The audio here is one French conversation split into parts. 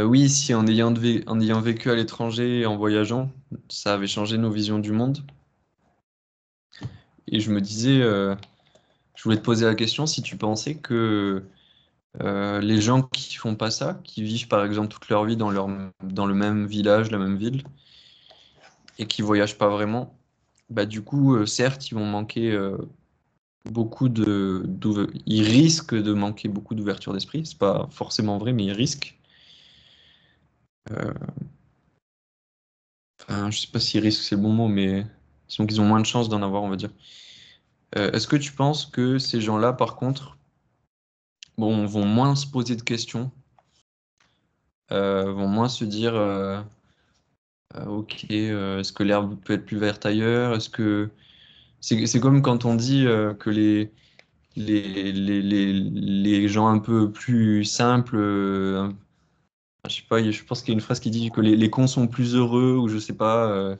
Oui, si en ayant vécu à l'étranger et en voyageant, ça avait changé nos visions du monde. Et je me disais, je voulais te poser la question si tu pensais que les gens qui font pas ça, qui vivent par exemple toute leur vie dans le même village, la même ville, et qui voyagent pas vraiment, bah du coup, certes, ils vont manquer ils risquent de manquer beaucoup d'ouverture d'esprit. C'est pas forcément vrai, mais ils risquent. Euh, enfin, je sais pas si risque c'est le bon mot, mais disons qu'ils ont moins de chances d'en avoir, on va dire. Est-ce que tu penses que ces gens-là, par contre, bon, vont moins se poser de questions, vont moins se dire, ok, est-ce que l'herbe peut être plus verte ailleurs? Est-ce que c'est comme quand on dit que les gens un peu plus simples, je sais pas, je pense qu'il y a une phrase qui dit que les cons sont plus heureux, ou je sais pas,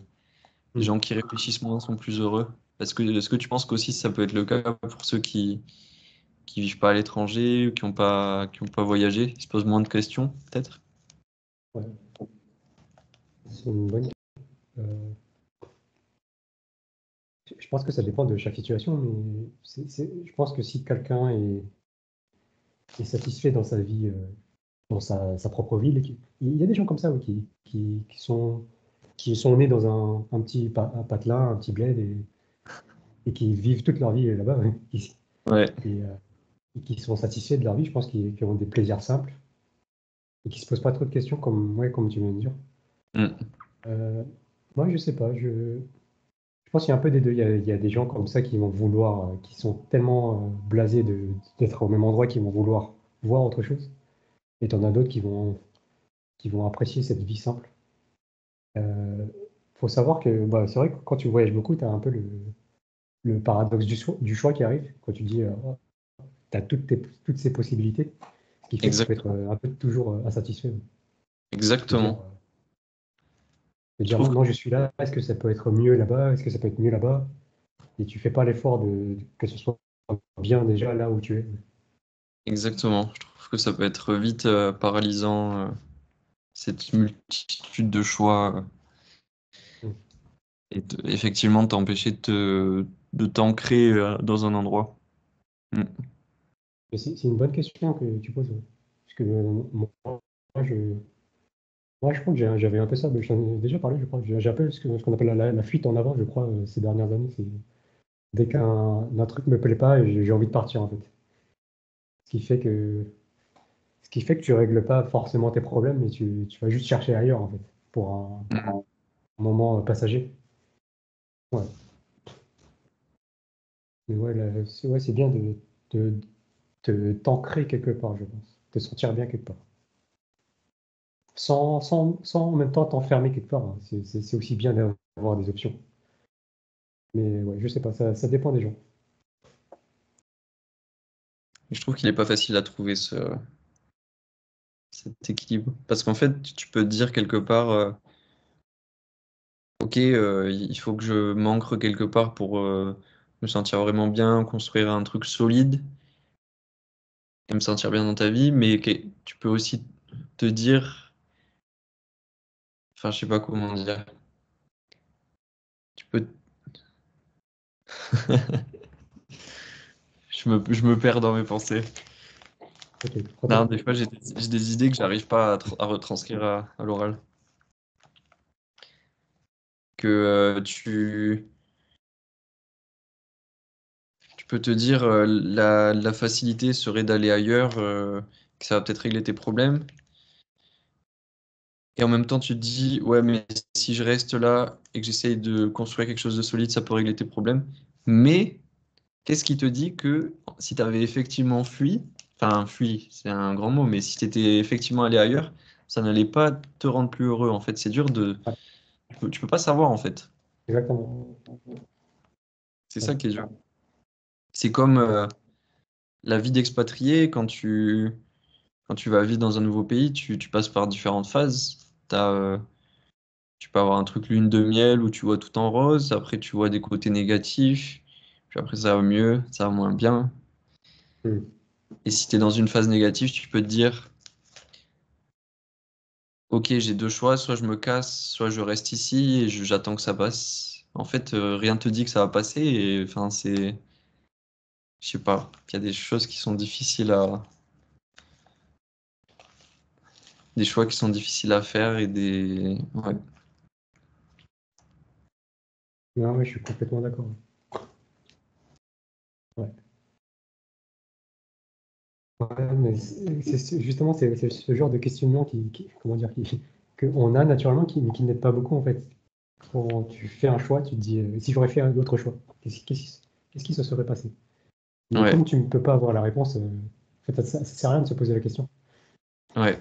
les Hmm. gens qui réfléchissent moins sont plus heureux. Est-ce que tu penses qu'aussi ça peut être le cas pour ceux qui vivent pas à l'étranger, ou qui ont pas voyagé, ils se posent moins de questions, peut-être? Ouais, c'est une bonne. euh, je pense que ça dépend de chaque situation, mais je pense que si quelqu'un est satisfait dans sa vie, dans sa propre ville, il y a des gens comme ça oui, qui sont nés dans un petit un patelin, un petit bled, et qui vivent toute leur vie là-bas, ouais, Ouais. et, euh, et qui sont satisfaits de leur vie, je pense qu'ils ont des plaisirs simples et qui se posent pas trop de questions, comme, ouais, comme tu viens de dire. Mm. Euh, Moi, je sais pas, je pense qu'il y a un peu des deux. Il y a des gens comme ça qui vont vouloir, qui sont tellement blasés d'être au même endroit qu'ils vont vouloir voir autre chose. Et t'en as d'autres qui vont apprécier cette vie simple. Euh, Faut savoir que bah, c'est vrai que quand tu voyages beaucoup, tu as un peu le paradoxe du choix qui arrive. Quand tu dis, tu as toutes ces possibilités, ce qui fait que tu peux être Exactement. un peu toujours insatisfait. De dire, Exactement. Je trouve que maintenant je suis là, est-ce que ça peut être mieux là-bas? Est-ce que ça peut être mieux là-bas? Et tu fais pas l'effort que ce soit bien déjà là où tu es. exactement. Je trouve que ça peut être vite paralysant, cette multitude de choix, Mm. effectivement t'empêcher de t'ancrer dans un endroit. Mm. Mais c'est une bonne question que tu poses, ouais. Parce que je, moi, je crois que j'avais un peu ça, mais j'en ai déjà parlé, je crois. J'ai un peu ce qu'on appelle la fuite en avant, je crois, ces dernières années. C'est dès un truc me plaît pas, j'ai envie de partir, en fait. Ce qui fait que, ce qui fait que tu règles pas forcément tes problèmes, mais tu vas juste chercher ailleurs, en fait, pour Mm. un moment passager. Ouais. Mais ouais, ouais, c'est bien t'ancrer quelque part, je pense. Te sentir bien quelque part. Sans en même temps t'enfermer quelque part, hein. C'est aussi bien d'avoir des options. Mais ouais, je sais pas, ça dépend des gens. Et je trouve qu'il est pas facile à trouver cet équilibre. Parce qu'en fait, tu peux te dire quelque part, ok, il faut que je m'ancre quelque part pour me sentir vraiment bien, construire un truc solide et me sentir bien dans ta vie, mais tu peux aussi te dire, enfin, je sais pas comment dire, tu peux, je me perds dans mes pensées. Ok, prends ton Non, temps. des fois, j'ai des idées que j'arrive pas à retranscrire à l'oral. Que tu peux te dire, la facilité serait d'aller ailleurs, que ça va peut-être régler tes problèmes. Et en même temps, tu te dis, ouais, mais si je reste là et que j'essaye de construire quelque chose de solide, ça peut régler tes problèmes. Mais qu'est-ce qui te dit que si tu avais effectivement fui, enfin, fui, c'est un grand mot, mais si tu étais effectivement allé ailleurs, ça n'allait pas te rendre plus heureux. En fait, c'est dur de. Ouais, Tu peux pas savoir, en fait. exactement. C'est Ouais. ça qui est dur. C'est comme la vie d'expatrié, quand tu vas vivre dans un nouveau pays, tu passes par différentes phases. Tu peux avoir un truc lune de miel où tu vois tout en rose, après tu vois des côtés négatifs, puis après ça va mieux, ça va moins bien. Hmm. Et si tu es dans une phase négative, tu peux te dire, ok, j'ai deux choix, soit je me casse, soit je reste ici et j'attends que ça passe. En fait, rien te dit que ça va passer et enfin, je sais pas, il y a des choses qui sont difficiles des choix qui sont difficiles à faire et ouais. Non, ouais, je suis complètement d'accord. Ouais. Ouais, mais justement, c'est ce genre de questionnement comment dire, qu'on a naturellement, mais qui n'aide pas beaucoup en fait. Quand tu fais un choix, tu te dis, si j'aurais fait un autre choix, qu'est-ce qui se serait passé? Mais Ouais, comme tu ne peux pas avoir la réponse, en fait, ça sert à rien de se poser la question. ouais.